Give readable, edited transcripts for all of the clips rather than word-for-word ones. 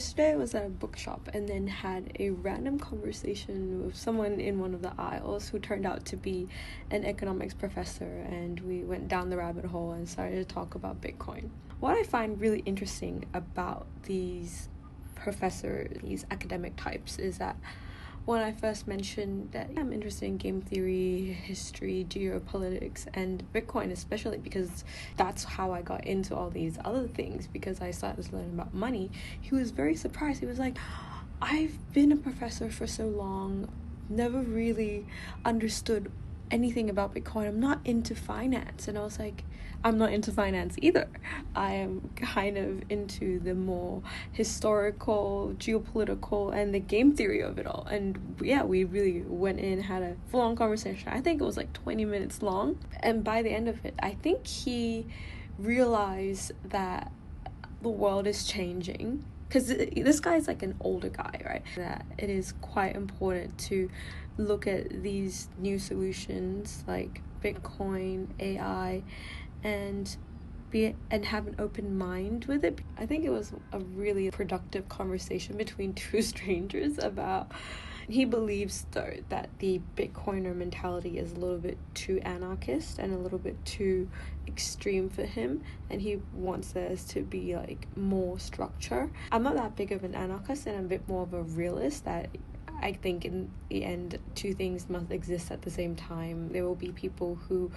Yesterday I was at a bookshop and then had a random conversation with someone in one of the aisles who turned out to be an economics professor, and we went down the rabbit hole and started to talk about Bitcoin. What I find really interesting about these professors, these academic types, is that when I first mentioned that I'm interested in game theory, history, geopolitics, and Bitcoin especially, because that's how I got into all these other things, because I started learning about money, he was very surprised. He was like, I've been a professor for so long, never really understood anything about Bitcoin. I'm not into finance. And I was like, I'm not into finance either. I am kind of into the more historical, geopolitical, and the game theory of it all. And yeah, we really went in, had a full-on conversation. I think it was like 20 minutes long. And by the end of it, I think he realized that the world is changing. Because this guy is like an older guy, right? That it is quite important to look at these new solutions like Bitcoin, AI, and have an open mind with it. I think it was a really productive conversation between two strangers about. He believes though that the Bitcoiner mentality is a little bit too anarchist and a little bit too extreme for him, and he wants there to be like more structure. I'm not that big of an anarchist, and I'm a bit more of a realist that I think in the end two things must exist at the same time. There will be people who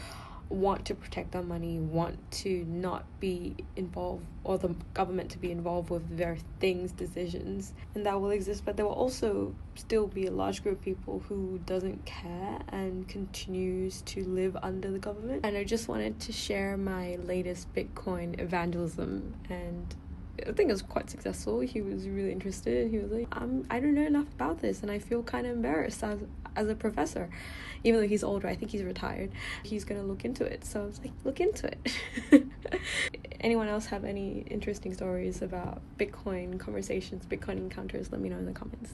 want to protect their money, want to not be involved, or the government to be involved with their decisions, and that will exist. But there will also still be a large group of people who doesn't care and continues to live under the government. And I just wanted to share my latest Bitcoin evangelism, and I think it was quite successful. He was really interested. He was like, I don't know enough about this, and I feel kind of embarrassed as a professor. Even though he's older, I think he's retired. He's gonna look into it. So I was like, look into it. Anyone else have any interesting stories about Bitcoin conversations, Bitcoin encounters? Let me know in the comments.